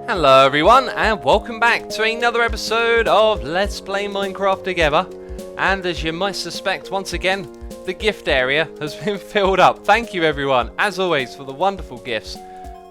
Hello everyone, and welcome back to another episode of Let's Play Minecraft Together. And as you might suspect, once again, the gift area has been filled up. Thank you everyone, as always, for the wonderful gifts.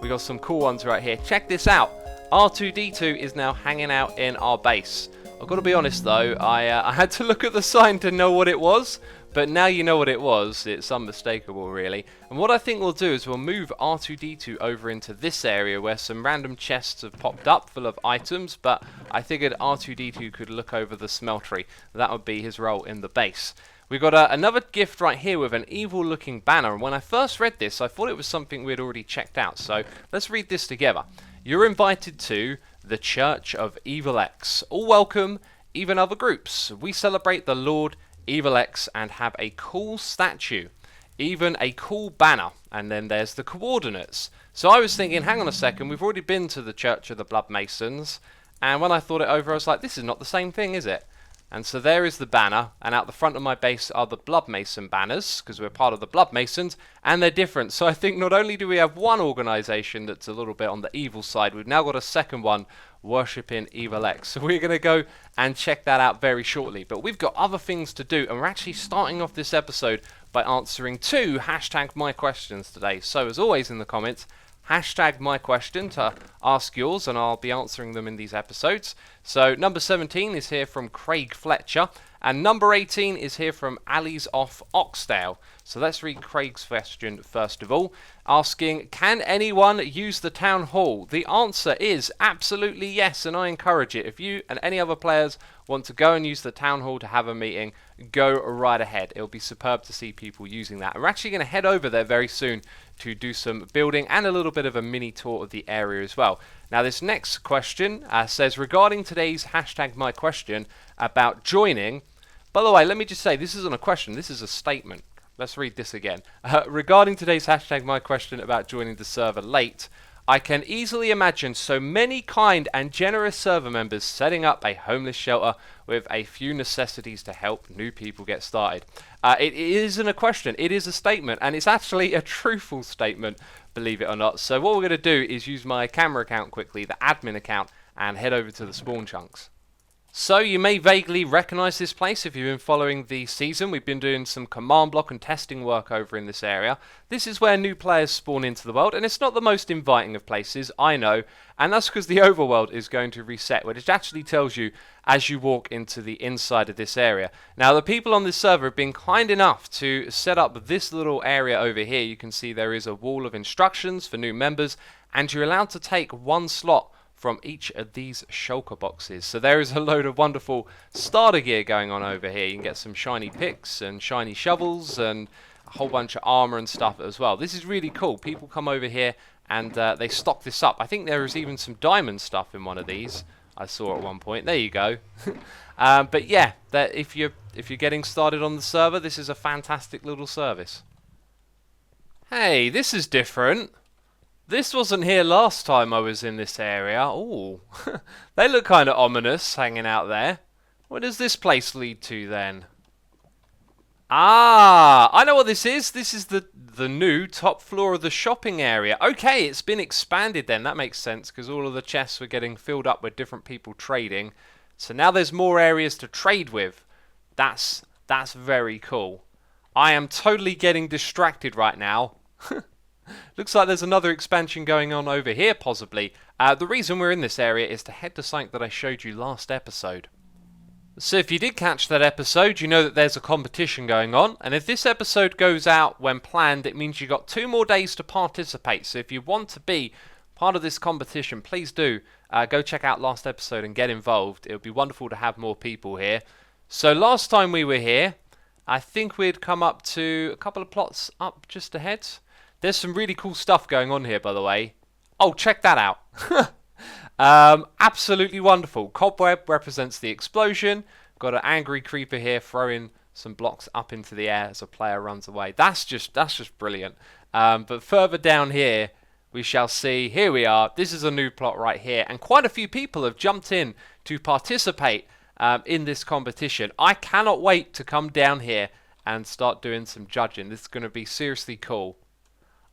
We got some cool ones right here. Check this out. R2-D2 is now hanging out in our base. I've got to be honest though, I had to look at the sign to know what it was. But now you know what it was, it's unmistakable really. And what I think we'll do is we'll move R2-D2 over into this area where some random chests have popped up full of items, but I figured R2-D2 could look over the smeltery. That would be his role in the base. We've got another gift right here with an evil looking banner, and when I first read this I thought it was something we'd already checked out, so let's read this together. You're invited to the Church of Evil X. All welcome, even other groups. We celebrate the Lord Evil X and have a cool statue, even a cool banner, and then there's the coordinates. So I was thinking, hang on a second, we've already been to the Church of the Blood Masons, and when I thought it over I was like, this is not the same thing, is it? And so there is the banner, and out the front of my base are the Blood Mason banners, because we're part of the Blood Masons, and they're different. So I think not only do we have one organisation that's a little bit on the evil side, we've now got a second one worshipping Evil X. So we're going to go and check that out very shortly. But we've got other things to do, and we're actually starting off this episode by answering two #myquestions today. So as always in the comments, #myquestion to ask yours, and I'll be answering them in these episodes. So number 17 is here from Craig Fletcher, and number 18 is here from Ali's off Oxdale. So let's read Craig's question first of all, asking, can anyone use the town hall? The answer is absolutely yes, and I encourage it. If you and any other players want to go and use the town hall to have a meeting, go right ahead. It'll be superb to see people using that. We're actually going to head over there very soon to do some building and a little bit of a mini tour of the area as well. Now this next question says, regarding today's #myquestion about joining, by the way, let me just say, this isn't a question, this is a statement. Let's read this again. Regarding today's #myquestion about joining the server late, I can easily imagine so many kind and generous server members setting up a homeless shelter with a few necessities to help new people get started. It isn't a question, it is a statement, and it's actually a truthful statement, believe it or not. So what we're going to do is use my camera account quickly, the admin account, and head over to the spawn chunks. So you may vaguely recognise this place if you've been following the season. We've been doing some command block and testing work over in this area. This is where new players spawn into the world, and it's not the most inviting of places, I know, and that's because the overworld is going to reset, which actually tells you as you walk into the inside of this area. Now the people on this server have been kind enough to set up this little area over here. You can see there is a wall of instructions for new members, and you're allowed to take one slot from each of these shulker boxes. So there is a load of wonderful starter gear going on over here. You can get some shiny picks and shiny shovels and a whole bunch of armor and stuff as well. This is really cool. People come over here and they stock this up. I think there is even some diamond stuff in one of these I saw at one point. There you go. But yeah, that if you're getting started on the server, this is a fantastic little service. Hey, this is different. This wasn't here last time I was in this area. Ooh, they look kind of ominous hanging out there. Where does this place lead to then? Ah, I know what this is. This is the new top floor of the shopping area. Okay, it's been expanded then. That makes sense because all of the chests were getting filled up with different people trading. So now there's more areas to trade with. That's very cool. I am totally getting distracted right now. Looks like there's another expansion going on over here, possibly. The reason we're in this area is to head to something that I showed you last episode. So if you did catch that episode, you know that there's a competition going on. And if this episode goes out when planned, it means you've got 2 more days to participate. So if you want to be part of this competition, please do go check out last episode and get involved. It would be wonderful to have more people here. So last time we were here, I think we'd come up to a couple of plots up just ahead. There's some really cool stuff going on here, by the way. Oh, check that out. Absolutely wonderful. Cobweb represents the explosion. Got an angry creeper here throwing some blocks up into the air as a player runs away. That's just brilliant. But further down here, we shall see. Here we are. This is a new plot right here. And quite a few people have jumped in to participate in this competition. I cannot wait to come down here and start doing some judging. This is going to be seriously cool.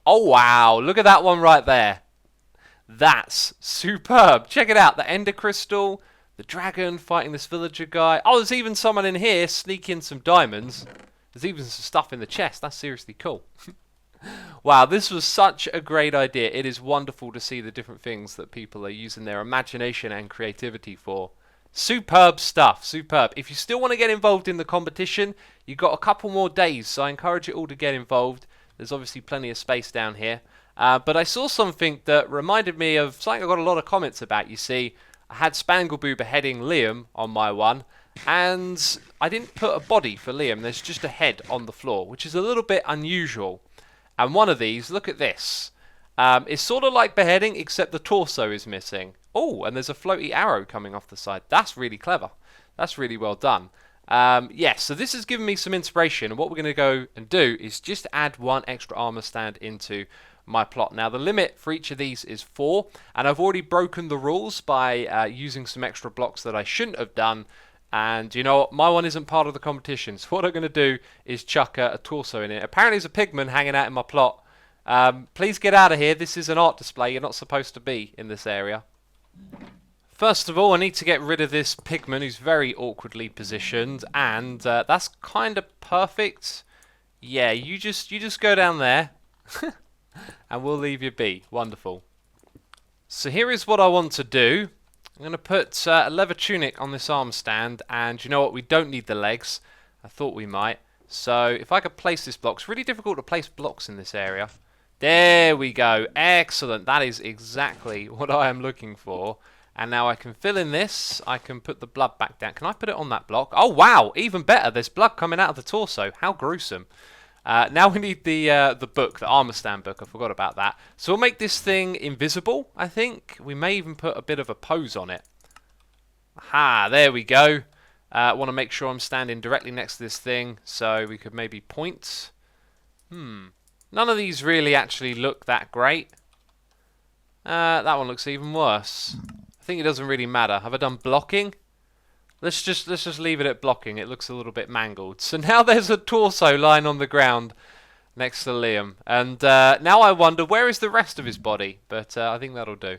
Oh wow, look at that one right there. That's superb. Check it out. The Ender Crystal, the dragon fighting this villager guy. Oh, there's even someone in here sneaking some diamonds. There's even some stuff in the chest. That's seriously cool. Wow, this was such a great idea. It is wonderful to see the different things that people are using their imagination and creativity for. Superb stuff, superb. If you still want to get involved in the competition, you've got a couple more days, so I encourage you all to get involved. There's obviously plenty of space down here. But I saw something that reminded me of something I got a lot of comments about. You see, I had Spangleboo beheading Liam on my one, and I didn't put a body for Liam. There's just a head on the floor, which is a little bit unusual. And one of these, look at this. It's sort of like beheading, except the torso is missing. Oh, and there's a floaty arrow coming off the side. That's really clever. That's really well done. Yes, so this has given me some inspiration. And what we're going to go and do is just add one extra armor stand into my plot. Now, the limit for each of these is 4. And I've already broken the rules by using some extra blocks that I shouldn't have done. And you know what? My one isn't part of the competition. So what I'm going to do is chuck a torso in it. Apparently there's a pigman hanging out in my plot. Please get out of here. This is an art display. You're not supposed to be in this area. First of all, I need to get rid of this pigman who's very awkwardly positioned. And that's kind of perfect. Yeah, you just go down there. And we'll leave you be. Wonderful. So here is what I want to do. I'm going to put a leather tunic on this arm stand, and you know what, we don't need the legs. I thought we might. So if I could place this block, it's really difficult to place blocks in this area. There we go, excellent, that is exactly what I am looking for. And now I can fill in this, I can put the blood back down. Can I put it on that block? Oh wow, even better, there's blood coming out of the torso, how gruesome. Now we need the book, the armor stand book. I forgot about that. So we'll make this thing invisible, I think. We may even put a bit of a pose on it. Aha, there we go. I want to make sure I'm standing directly next to this thing, so we could maybe point. None of these really actually look that great. That one looks even worse. I think it doesn't really matter. Have I done blocking? Let's just leave it at blocking. It looks a little bit mangled. So now there's a torso lying on the ground next to Liam. And now I wonder, where is the rest of his body? But I think that'll do.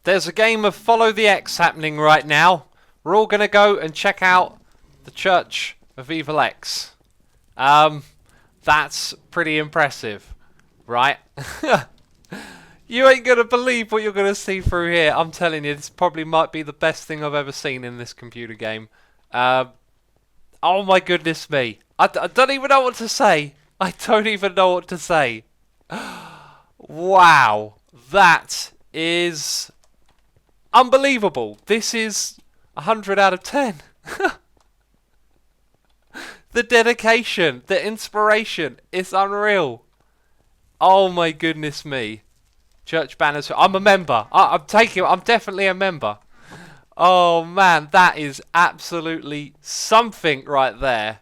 There's a game of Follow the X happening right now. We're all going to go and check out the Church of Evil X. That's pretty impressive, right? You ain't going to believe what you're going to see through here. I'm telling you, this probably might be the best thing I've ever seen in this computer game. Oh my goodness me. I don't even know what to say. I don't even know what to say. Wow. That is unbelievable. This is 100 out of 10. The dedication, the inspiration, it's unreal. Oh my goodness me. Church banners. I'm a member. I'm definitely a member. Oh man, that is absolutely something right there.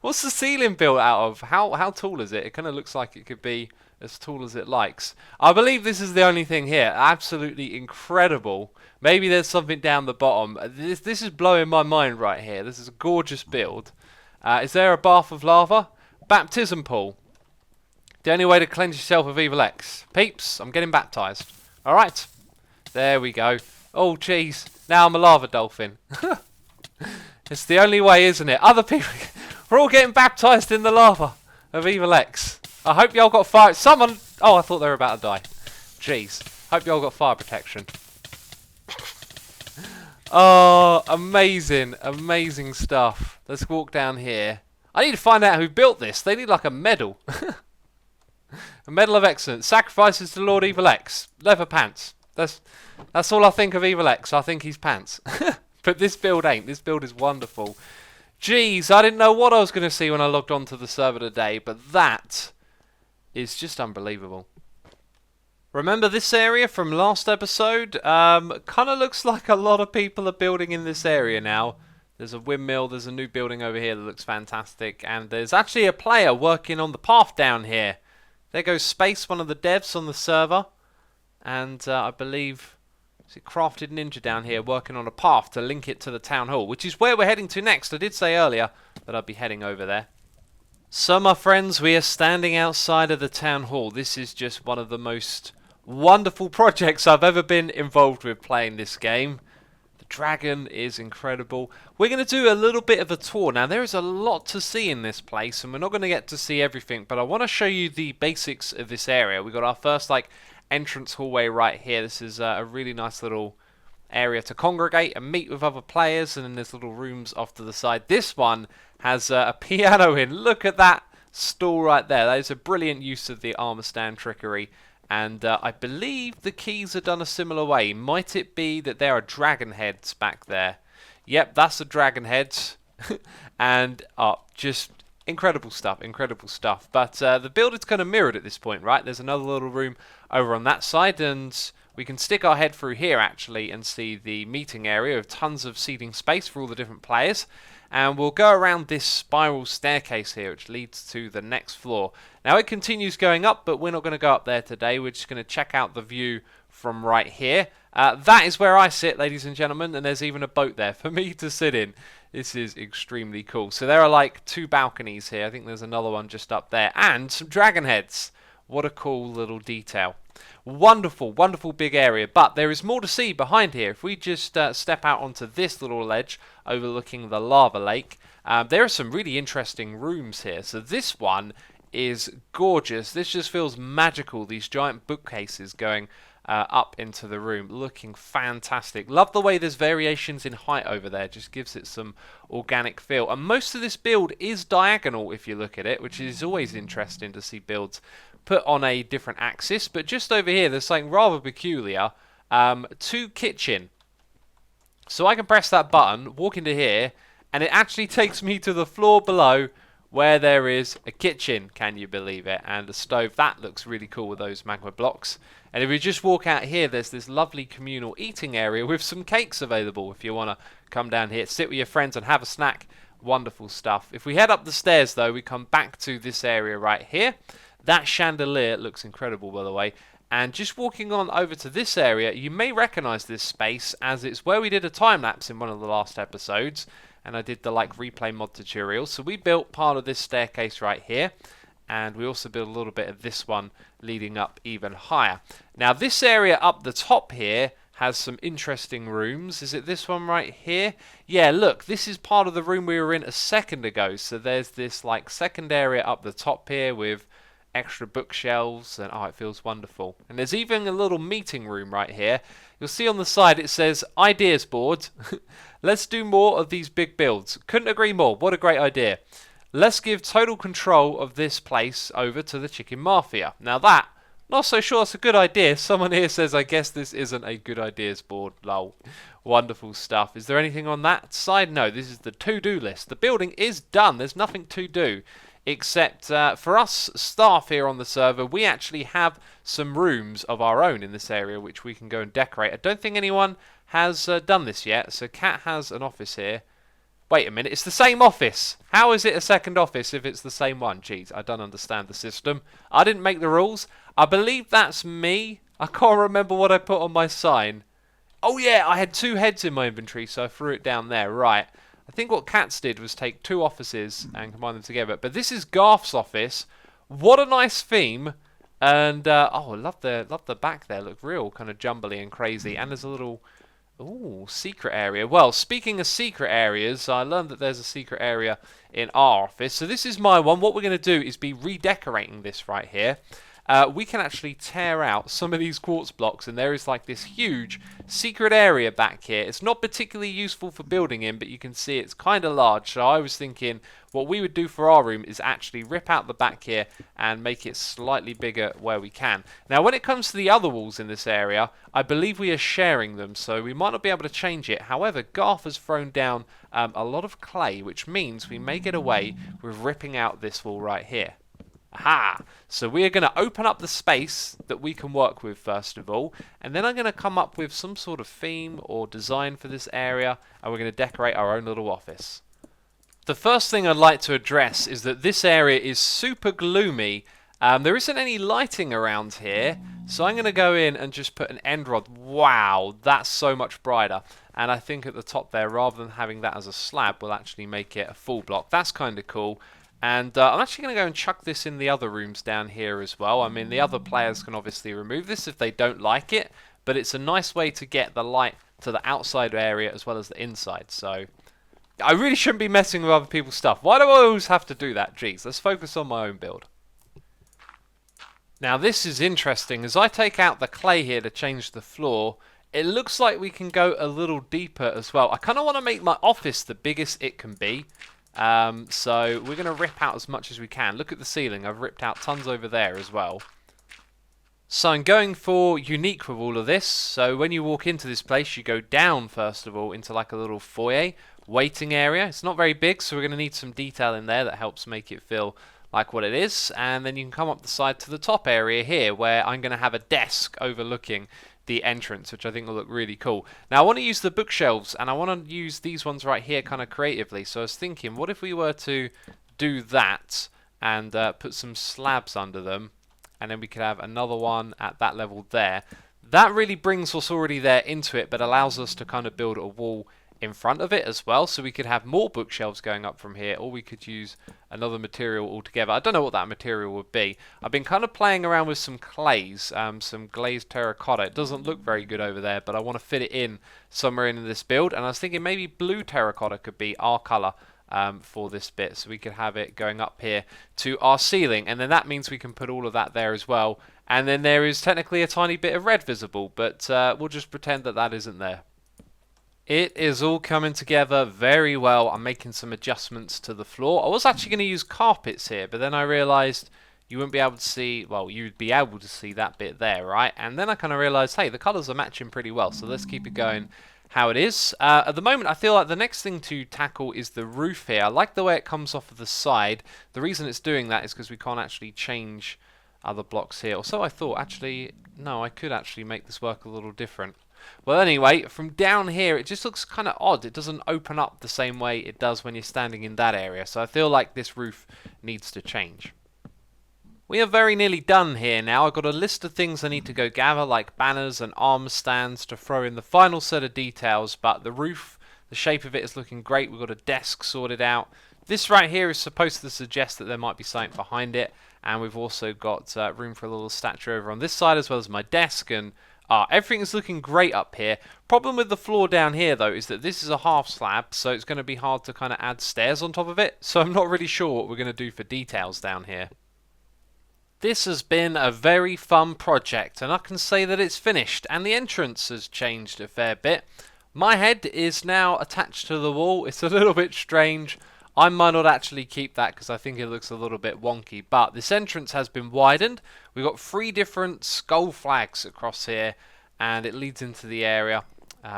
What's the ceiling built out of? How tall is it? It kind of looks like it could be as tall as it likes. I believe this is the only thing here. Absolutely incredible. Maybe there's something down the bottom. This is blowing my mind right here. This is a gorgeous build. Is there a bath of lava? Baptism pool. The only way to cleanse yourself of Evil X. Peeps, I'm getting baptized. Alright. There we go. Oh, jeez. Now I'm a lava dolphin. It's the only way, isn't it? Other people... We're all getting baptized in the lava of Evil X. I hope y'all got fire... Someone... Oh, I thought they were about to die. Jeez. Hope y'all got fire protection. Oh, amazing. Amazing stuff. Let's walk down here. I need to find out who built this. They need like a medal. A medal of excellence. Sacrifices to Lord Evil X. Leather pants. That's all I think of Evil X. I think he's pants. But this build ain't. This build is wonderful. Jeez, I didn't know what I was going to see when I logged onto the server today, but that is just unbelievable. Remember this area from last episode? Kind of looks like a lot of people are building in this area now. There's a windmill, there's a new building over here that looks fantastic, and there's actually a player working on the path down here. There goes Space, one of the devs on the server, and I believe it's a Crafted Ninja down here working on a path to link it to the town hall, which is where we're heading to next. I did say earlier that I'd be heading over there. So my friends, we are standing outside of the town hall. This is just one of the most wonderful projects I've ever been involved with playing this game. The dragon is incredible. We're going to do a little bit of a tour. Now, there is a lot to see in this place, and we're not going to get to see everything, but I want to show you the basics of this area. We've got our first, like, entrance hallway right here. This is a really nice little area to congregate and meet with other players, and then there's little rooms off to the side. This one has a piano in. Look at that stool right there. That is a brilliant use of the armor stand trickery, and I believe the keys are done a similar way. Might it be that there are dragon heads back there? Yep, that's a dragon head. And just incredible stuff, incredible stuff. But the build is kind of mirrored at this point, right? There's another little room over on that side, and we can stick our head through here actually and see the meeting area with tons of seating space for all the different players. And we'll go around this spiral staircase here, which leads to the next floor. Now it continues going up, but we're not going to go up there today. We're just going to check out the view from right here. That is where I sit, ladies and gentlemen, and there's even a boat there for me to sit in. This is extremely cool. So there are like 2 balconies here. I think there's another one just up there, and some dragon heads. What a cool little detail. Wonderful, wonderful big area, but there is more to see behind here. If we just step out onto this little ledge overlooking the lava lake, there are some really interesting rooms here. So this one is gorgeous. This just feels magical, these giant bookcases going up into the room, looking fantastic. Love the way there's variations in height over there, just gives it some organic feel. And most of this build is diagonal if you look at it, which is always interesting to see builds put on a different axis. But just over here there's something rather peculiar. To kitchen. So I can press that button, walk into here, and it actually takes me to the floor below where there is a kitchen, can you believe it, and a stove. That looks really cool with those magma blocks. And if we just walk out here, there's this lovely communal eating area with some cakes available if you want to come down here, sit with your friends and have a snack. Wonderful stuff. If we head up the stairs though, we come back to this area right here. That chandelier looks incredible, by the way. And just walking on over to this area, you may recognize this space as it's where we did a time lapse in one of the last episodes, and I did the like replay mod tutorial. So we built part of this staircase right here, and we also built a little bit of this one leading up even higher. Now this area up the top here has some interesting rooms. Is it this one right here? Yeah, look, this is part of the room we were in a second ago. So there's this like second area up the top here with extra bookshelves, and it feels wonderful. And there's even a little meeting room right here. You'll see on the side it says ideas board. Let's do more of these big builds. Couldn't agree more. What a great idea. Let's give total control of this place over to the Chicken Mafia. Now that, not so sure it's a good idea. Someone here says, I guess this isn't a good ideas board. Lol. Wonderful stuff. Is there anything on that side? No, this is the to-do list. The building is done. There's nothing to do. Except for us staff here on the server, we actually have some rooms of our own in this area which we can go and decorate. I don't think anyone has done this yet. So Kat has an office here. Wait a minute, it's the same office. How is it a second office if it's the same one? Jeez, I don't understand the system. I didn't make the rules. I believe that's me. I can't remember what I put on my sign. Oh yeah, I had 2 heads in my inventory, so I threw it down there. Right. I think what Katz did was take 2 offices and combine them together. But this is Garth's office. What a nice theme. And, I love the back there. Look real kind of jumbly and crazy. And there's a little, secret area. Well, speaking of secret areas, I learned that there's a secret area in our office. So this is my one. What we're going to do is be redecorating this right here. We can actually tear out some of these quartz blocks, and there is like this huge secret area back here. It's not particularly useful for building in, but you can see it's kind of large. So I was thinking what we would do for our room is actually rip out the back here and make it slightly bigger where we can. Now when it comes to the other walls in this area, I believe we are sharing them, so we might not be able to change it. However, Garth has thrown down a lot of clay, which means we may get away with ripping out this wall right here. Aha! So we are going to open up the space that we can work with first of all, and then I'm going to come up with some sort of theme or design for this area, and we're going to decorate our own little office. The first thing I'd like to address is that this area is super gloomy. There isn't any lighting around here, so I'm going to go in and just put an end rod. Wow, that's so much brighter. And I think at the top there, rather than having that as a slab, we'll actually make it a full block. That's kind of cool. And I'm actually going to go and chuck this in the other rooms down here as well. I mean, the other players can obviously remove this if they don't like it, but it's a nice way to get the light to the outside area as well as the inside. So I really shouldn't be messing with other people's stuff. Why do I always have to do that? Jeez, let's focus on my own build. Now this is interesting. As I take out the clay here to change the floor, it looks like we can go a little deeper as well. I kind of want to make my office the biggest it can be. So we're going to rip out as much as we can. Look at the ceiling. I've ripped out tons over there as well. So I'm going for unique with all of this. So when you walk into this place, you go down first of all into like a little foyer waiting area. It's not very big, so we're going to need some detail in there that helps make it feel like what it is. And then you can come up the side to the top area here where I'm going to have a desk overlooking the entrance, which I think will look really cool. Now I want to use the bookshelves, and I want to use these ones right here kind of creatively. So I was thinking, what if we were to do that and put some slabs under them, and then we could have another one at that level there. That really brings what's already there into it, but allows us to kind of build a wall in front of it as well. So we could have more bookshelves going up from here, or we could use another material altogether. I don't know what that material would be. I've been kind of playing around with some clays, some glazed terracotta. It doesn't look very good over there, but I want to fit it in somewhere in this build. And I was thinking maybe blue terracotta could be our colour for this bit, so we could have it going up here to our ceiling, and then that means we can put all of that there as well. And then there is technically a tiny bit of red visible, but we'll just pretend that that isn't there. It is all coming together very well. I'm making some adjustments to the floor. I was actually going to use carpets here, but then I realised you wouldn't be able to see, well, you'd be able to see that bit there, right? And then I kind of realised, hey, the colours are matching pretty well, so let's keep it going how it is. At the moment, I feel like the next thing to tackle is the roof here. I like the way it comes off of the side. The reason it's doing that is because we can't actually change other blocks here. Or so I thought. Actually, no, I could actually make this work a little different. Well, anyway, from down here, it just looks kind of odd. It doesn't open up the same way it does when you're standing in that area. So I feel like this roof needs to change. We are very nearly done here now. I've got a list of things I need to go gather, like banners and arm stands to throw in the final set of details, but the roof, the shape of it is looking great. We've got a desk sorted out. This right here is supposed to suggest that there might be something behind it, and we've also got room for a little statue over on this side as well as my desk, and everything is looking great up here. Problem with the floor down here though is that this is a half slab, so it's going to be hard to kind of add stairs on top of it, so I'm not really sure what we're going to do for details down here. This has been a very fun project, and I can say that it's finished, and the entrance has changed a fair bit. My head is now attached to the wall. It's a little bit strange. I might not actually keep that because I think it looks a little bit wonky, but this entrance has been widened. We've got 3 different skull flags across here, and it leads into the area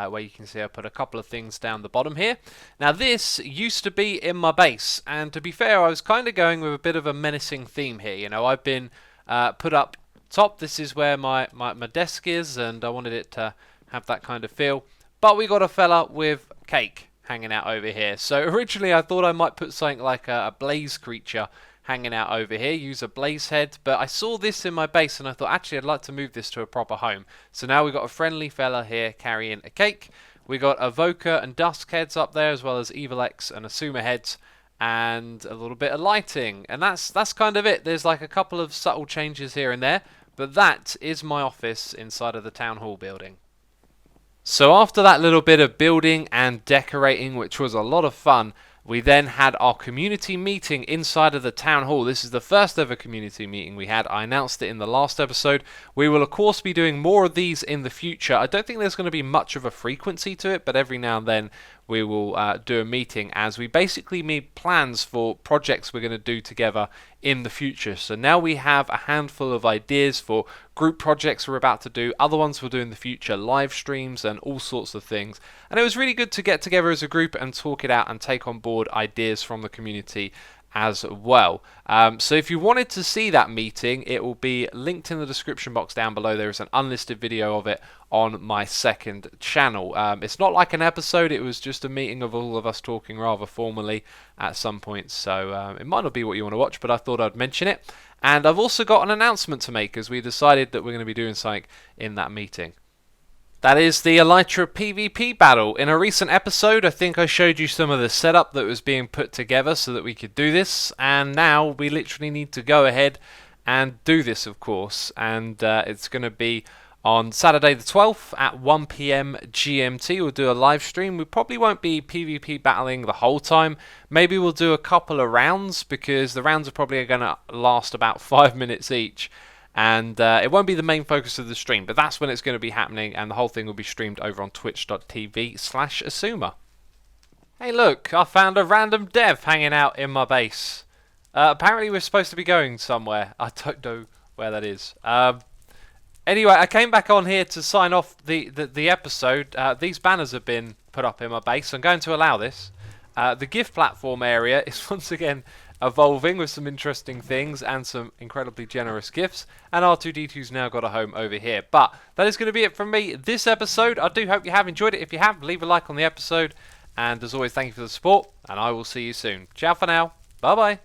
where you can see I put a couple of things down the bottom here. Now this used to be in my base, and to be fair, I was kind of going with a bit of a menacing theme here. You know, I've been put up top. This is where my desk is, and I wanted it to have that kind of feel. But we got a fella with cake hanging out over here. So originally I thought I might put something like a blaze creature hanging out over here, use a blaze head, but I saw this in my base and I thought actually I'd like to move this to a proper home. So now we've got a friendly fella here carrying a cake. We got Evoker and Dusk heads up there, as well as Evil X and Xisuma heads, and a little bit of lighting, and that's kind of it. There's like a couple of subtle changes here and there, but that is my office inside of the town hall building. So after that little bit of building and decorating, which was a lot of fun, we then had our community meeting inside of the town hall. This is the first ever community meeting we had. I announced it in the last episode. We will of course be doing more of these in the future. I don't think there's going to be much of a frequency to it, but every now and then we will do a meeting as we basically make plans for projects we're going to do together in the future. So now we have a handful of ideas for group projects we're about to do, other ones we'll do in the future, live streams and all sorts of things. And it was really good to get together as a group and talk it out and take on board ideas from the community as well. So if you wanted to see that meeting, it will be linked in the description box down below. There is an unlisted video of it on my second channel. It's not like an episode, it was just a meeting of all of us talking rather formally at some point, so it might not be what you want to watch, but I thought I'd mention it. And I've also got an announcement to make, as we decided that we're going to be doing something in that meeting. That is the Elytra PvP battle. In a recent episode, I think I showed you some of the setup that was being put together so that we could do this, and now we literally need to go ahead and do this, of course, and it's going to be on Saturday the 12th at 1 PM GMT. We'll do a live stream. We probably won't be PvP battling the whole time. Maybe we'll do a couple of rounds, because the rounds are probably going to last about 5 minutes each. And it won't be the main focus of the stream, but that's when it's going to be happening, and the whole thing will be streamed over on twitch.tv/Xisuma. Hey look, I found a random dev hanging out in my base. Apparently we're supposed to be going somewhere. I don't know where that is. Anyway, I came back on here to sign off the episode. These banners have been put up in my base, so I'm going to allow this. The gift platform area is once again evolving with some interesting things and some incredibly generous gifts, and R2D2's now got a home over here. But that is going to be it from me this episode. I do hope you have enjoyed it. If you have, leave a like on the episode, and as always, thank you for the support, and I will see you soon. Ciao for now. Bye bye.